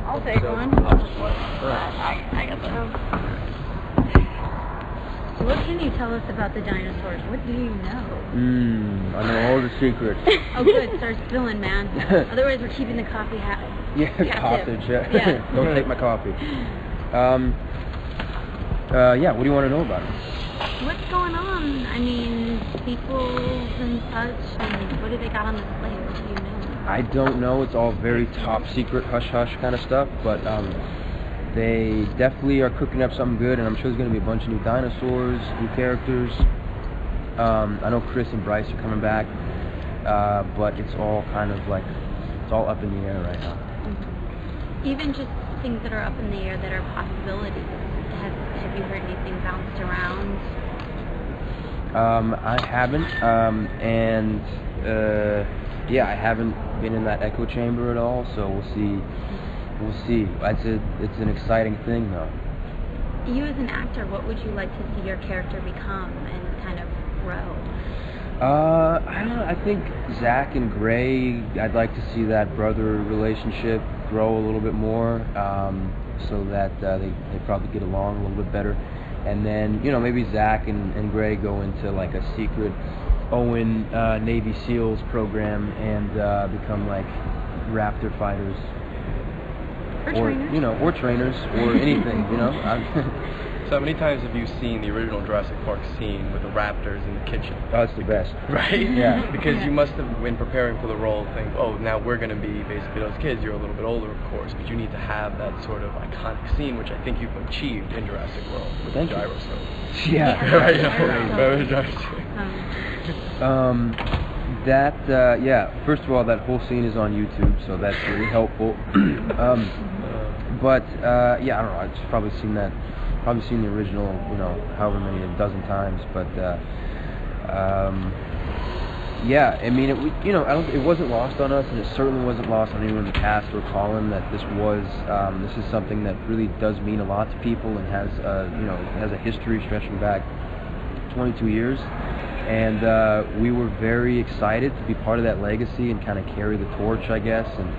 I'll take one. I got them. So what can you tell us about the dinosaurs? What do you know? I know all the secrets. Oh good, start spilling, man. Otherwise we're keeping the coffee Hostage, yeah. Don't take my coffee. What do you want to know about it? What's going on? I mean, people and such, and what do they got on display? What do you know? I don't know. It's all very top secret, hush-hush kind of stuff, but they definitely are cooking up something good, and I'm sure there's going to be a bunch of new dinosaurs, new characters. I know Chris and Bryce are coming back, but it's all kind of like, it's all up in the air right now. Even just things that are up in the air that are possibilities. Have you heard anything bounced around? I haven't, I haven't been in that echo chamber at all, so we'll see. It's an exciting thing, though. You as an actor, what would you like to see your character become and kind of grow? I don't know. I think Zach and Gray, I'd like to see that brother relationship grow a little bit more, so that they probably get along a little bit better. And then, maybe Zach and Gray go into like a secret Owen Navy SEALs program and become like Raptor fighters. Or trainers. Or trainers, or anything, So how many times have you seen the original Jurassic Park scene with the raptors in the kitchen? Oh, it's the best. Right? Yeah. Because you must have, when preparing for the role, think, oh, now we're going to be basically those kids. You're a little bit older, of course, but you need to have that sort of iconic scene, which I think you've achieved in Jurassic World with the gyroscope. Yeah. Right. First of all, that whole scene is on YouTube, so that's really helpful. I don't know. I've probably seen the original, however many, a dozen times. But I mean, it wasn't lost on us, and it certainly wasn't lost on anyone in the cast or Colin that this is something that really does mean a lot to people and has a history stretching back 22 years. And we were very excited to be part of that legacy and kind of carry the torch, I guess. And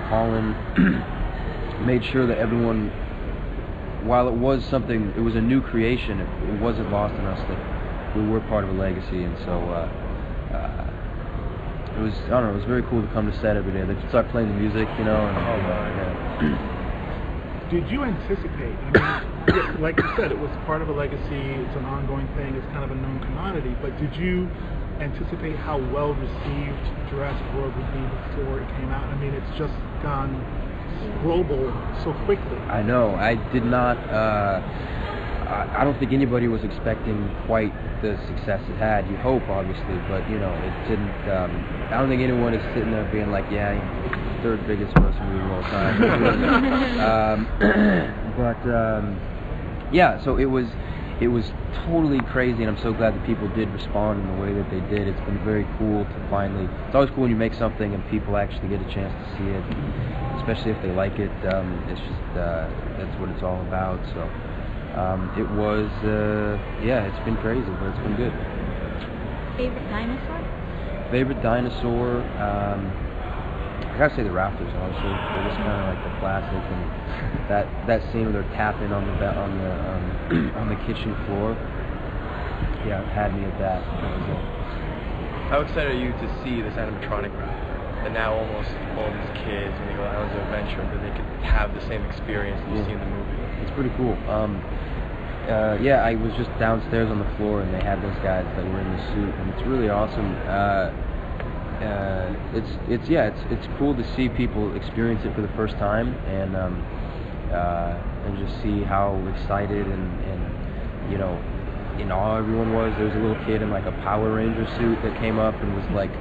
Colin made sure that everyone, while it was a new creation, it wasn't lost on us that we were part of a legacy. And so it was very cool to come to set every day. They could start playing the music, Did you anticipate, like you said, it was part of a legacy, it's an ongoing thing, it's kind of a known commodity, but did you anticipate how well received Jurassic World would be before it came out? I mean, it's just gone global so quickly. I know. I did not. I don't think anybody was expecting quite the success it had. You hope, obviously, but it didn't. I don't think anyone is sitting there being like, "Yeah, third biggest grossing movie of all time." So it was totally crazy, and I'm so glad that people did respond in the way that they did. It's been very cool to finally. It's always cool when you make something and people actually get a chance to see it, especially if they like it. It's just that's what it's all about. So it was it's been crazy, but it's been good. Favorite dinosaur? Favorite dinosaur? I gotta say the raptors, honestly. They're just kind of like the classic, and that scene where they're tapping on the kitchen floor. Yeah, had me at that. That was it. How excited are you to see this animatronic raptor? And now almost all these kids, when they go out on an adventure, that they could have the same experience that you see in the movie. It's pretty cool. I was just downstairs on the floor, and they had those guys that were in the suit, and it's really awesome. It's cool to see people experience it for the first time, and just see how excited and in awe everyone was. There was a little kid in like a Power Ranger suit that came up and was like,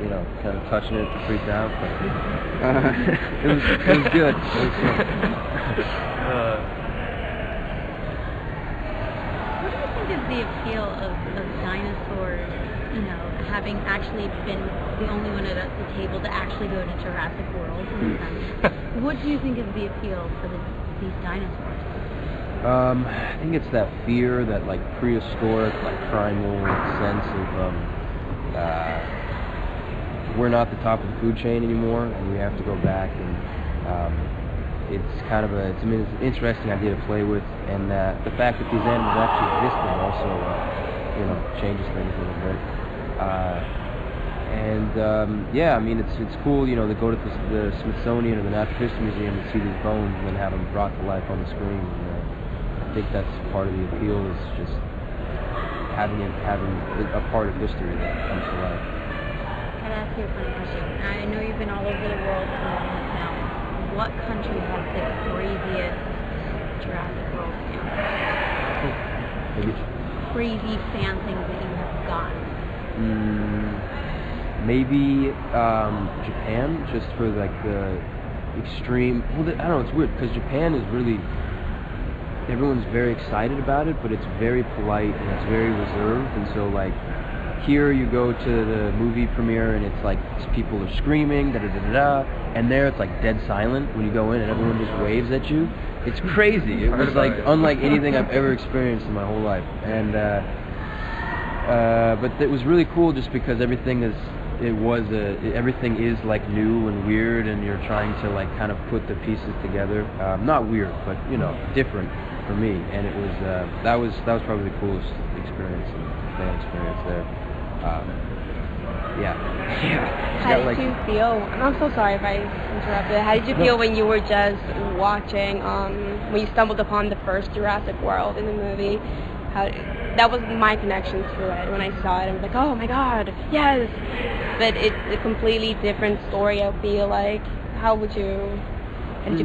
kind of touching it, freaked out. But it was good. It was good. What do you think is the appeal of dinosaurs? Having actually been the only one at the table to actually go to Jurassic World. What do you think is the appeal for these dinosaurs? I think it's that fear, that like prehistoric, like primal sense of we're not the top of the food chain anymore, and we have to go back and it's kind of it's an interesting idea to play with, and the fact that these animals actually existed also, changes things a little bit. Yeah, I mean, it's cool, to go to the Smithsonian or the Natural History Museum and see these bones and then have them brought to life on the screen. And, I think that's part of the appeal, is just having a part of history that comes to life. Can I ask you a funny question? I know you've been all over the world now. What country has the craziest Jurassic World fan? Crazy fan things that you have gotten? Maybe Japan, just for like the extreme. Well, I don't know. It's weird because Japan is really, everyone's very excited about it, but it's very polite and it's very reserved. And so like here you go to the movie premiere and it's like people are screaming, da da da da, and there it's like dead silent when you go in and everyone just waves at you. It's crazy. It was like unlike anything I've ever experienced in my whole life. And but it was really cool just because everything is like new and weird, and you're trying to like kind of put the pieces together. Not weird, but different for me. And it was that was probably the coolest experience and fan experience there. How did you feel? I'm so sorry if I interrupted. How did you feel when you were just watching, when you stumbled upon the first Jurassic World in the movie? That was my connection to it. When I saw it, I was like, oh my god, yes! But it's a completely different story, I feel like. How did you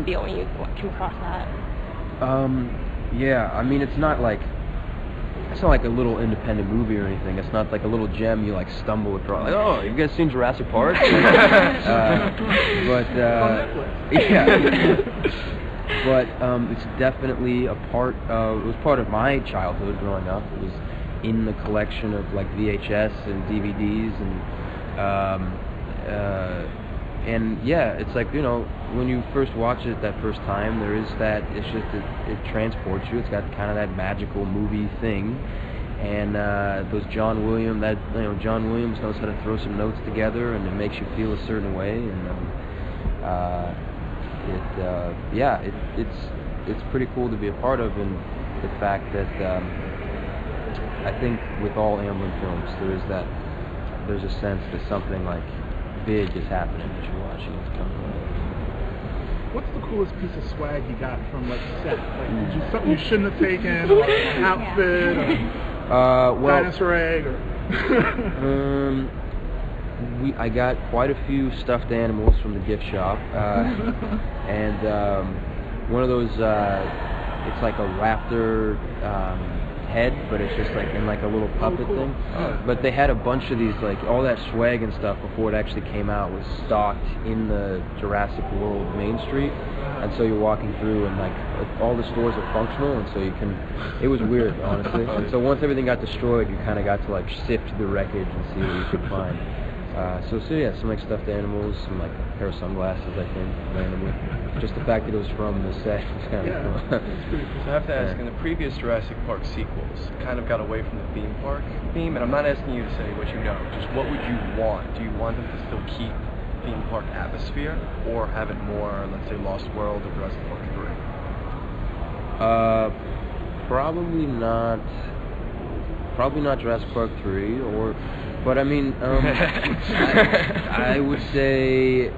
feel when you came across that? Yeah, I mean, it's not like a little independent movie or anything. It's not like a little gem you like stumble across. Like, oh, you guys seen Jurassic Park? But it's definitely it was part of my childhood growing up. It was in the collection of like VHS and DVDs, and yeah, it's like, when you first watch it that first time, there is that, it's just, it transports you. It's got kind of that magical movie thing, and those John Williams knows how to throw some notes together, and it makes you feel a certain way, and it's pretty cool to be a part of, and the fact that I think with all Amblin films there's a sense that something like big is happening that you're watching. It's coming. What's the coolest piece of swag you got from like set? Like, something you shouldn't have taken, or like an outfit, or dinosaur egg, or I got quite a few stuffed animals from the gift shop, and one of those, it's like a raptor head, but it's just like in like a little puppet thing. But they had a bunch of these, like all that swag and stuff before it actually came out was stocked in the Jurassic World Main Street, and so you're walking through and like all the stores are functional, and so it was weird, honestly. And so once everything got destroyed, you kind of got to like sift the wreckage and see what you could find. So yeah, some like stuffed animals, some like a pair of sunglasses, I think, randomly. Just the fact that it was from the set was kind of cool. So I have to ask, in the previous Jurassic Park sequels, it kind of got away from the theme park theme, and I'm not asking you to say what you know, just what would you want? Do you want them to still keep theme park atmosphere, or have it more, let's say, Lost World or Jurassic Park 3? Probably not Jurassic Park 3, but I mean, I would say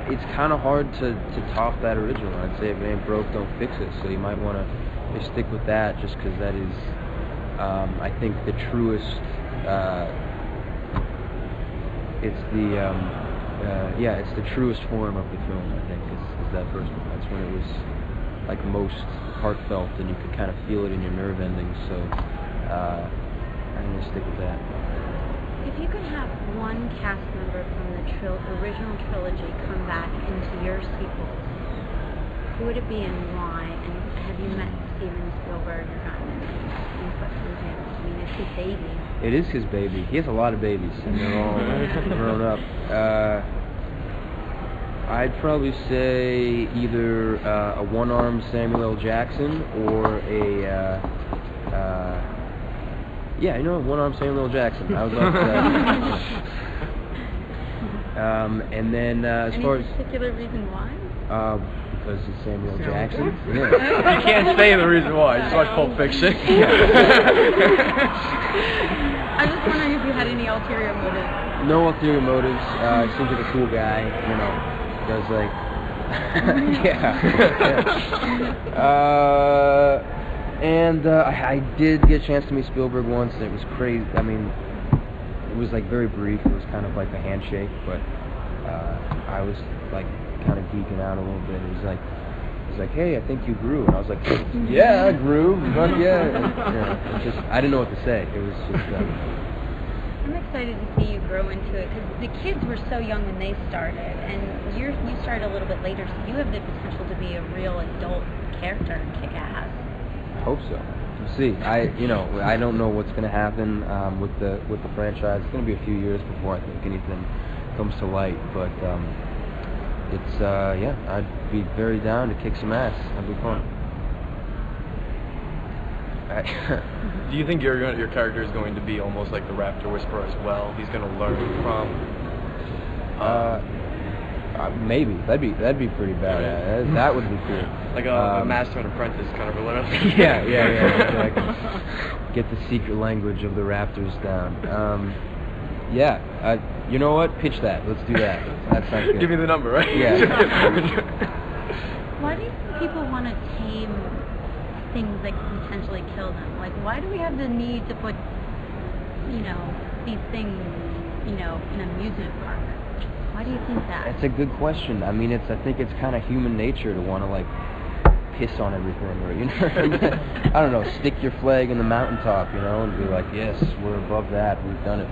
it's kind of hard to top that original. I'd say if it ain't broke, don't fix it. So you might want to stick with that, just because that is, I think, the truest. It's the truest form of the film. I think is that first one. That's when it was like most heartfelt, and you could kind of feel it in your nerve endings. So. I'm going to stick with that. If you could have one cast member from the original trilogy come back into your sequels, who would it be and why? And have you met Steven Spielberg or gotten any input from him? I mean, it's his baby. It is his baby. He has a lot of babies, and they're all grown up. I'd probably say either a one-armed Samuel L. Jackson or a one-armed Samuel L. Jackson. I would love that. And then as Any far as particular reason why? because it's Samuel Samuel Jackson. Jackson? Yeah. You can't say the reason why. Just watch Pulp Fiction. I was wondering if you had any ulterior motives. No ulterior motives. Seems like a cool guy. You know, does like yeah. And I did get a chance to meet Spielberg once, and it was crazy. I mean, it was like very brief. It was kind of like a handshake, but I was like kind of geeking out a little bit. He was like, hey, I think you grew, and I was like, yeah, I grew, but yeah. And, it's just I didn't know what to say. It was just. I'm excited to see you grow into it because the kids were so young when they started, and you started a little bit later, so you have the potential to be a real adult character and kick ass. I hope so. We'll see. I don't know what's going to happen with the franchise. It's going to be a few years before I think anything comes to light, but it's yeah, I'd be very down to kick some ass. That'd be fun. Do you think your character is going to be almost like the Raptor Whisperer as well? He's going to learn from. Maybe that'd be pretty badass. That would be cool. Like a master and apprentice kind of relationship. yeah. Like, get the secret language of the Raptors down. Yeah. You know what? Pitch that. Let's do that. That sounds good. Give me the number, right? Yeah. Why do you think people want to tame things that could potentially kill them? Like, why do we have the need to put, these things, in an amusement park? Why do you think that? That's a good question. I mean, I think it's kind of human nature to want to like piss on everything, or I don't know, stick your flag in the mountaintop, and be like, yes, we're above that, we've done it.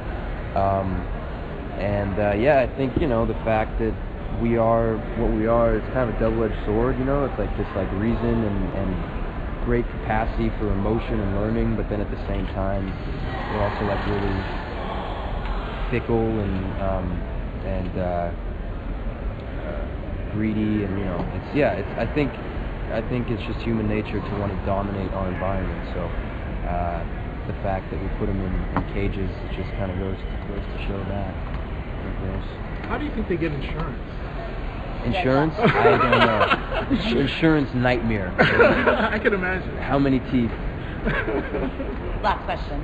Yeah, I think the fact that we are what we are, it's kind of a double-edged sword. It's like this like reason and great capacity for emotion and learning, but then at the same time, we're also like really fickle and greedy, and I think it's just human nature to want to dominate our environment. So the fact that we put them in cages, it just kind of goes to show that. How do you think they get insurance? Insurance? I don't know. Insurance nightmare. I can imagine. How many teeth? Last question.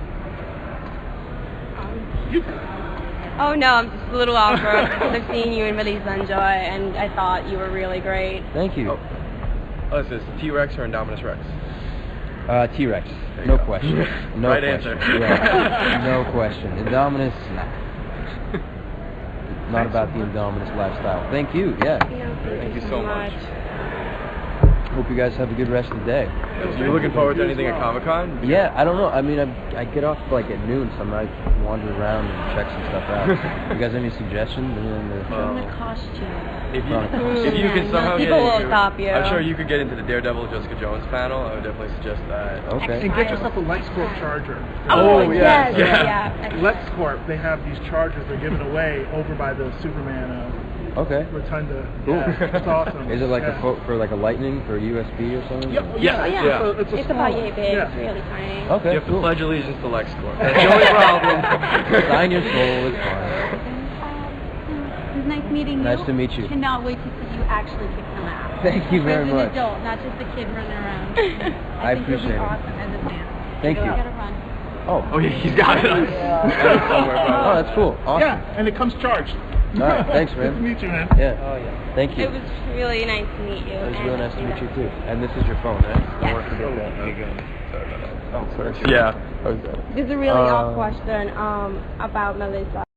Oh no, I'm just a little awkward because I've seen you in Millie's Enjoy, and I thought you were really great. Thank you. Oh, is this T-Rex or Indominus Rex? T-Rex. No question. No Right question. answer. Yeah. No question. Indominus, nah. Not about the Indominus lifestyle. Thank you. Yeah. Thank you so much. Hope you guys have a good rest of the day. You looking forward to anything at Comic-Con? Yeah, I don't know. I mean, I get off like at noon, so I might wander around and check some stuff out. You guys have any suggestions? From the costume. If you could somehow People will get stop you. I'm sure you could get into the Daredevil Jessica Jones panel. I would definitely suggest that. Okay. And get yourself a LexCorp charger. Oh, yes. yeah. LexCorp, they have these chargers they're giving away over by the Superman Okay. rotunda. Cool. Yeah, it's awesome. Is it like for like a lightning for USB or something? Yeah. It's It's small- about yay big. yeah. It's really tiny. Okay. You have to cool. pledge allegiance to LexCorp. That's the only problem. Sign your soul. It's fine. It was nice meeting you. Nice to meet you. Cannot wait to see you actually kick some ass. Thank you very As much. an adult, not just a kid running around. I think you'll appreciate be it. awesome as a man. Thank you. Gotta run. Oh. Oh yeah, he's got it. Somewhere, Oh, that's cool. Awesome. Yeah, and it comes charged. All right. Thanks, man. Nice to meet you, man. Yeah. Oh yeah. Thank you. It was really nice to meet you. It was and really nice to meet you that. too. And this is your phone, right? Yes. Don't forget that. There you go. Sorry about that. Oh, sorry. Yeah. How was that? This is a really off question about Melissa.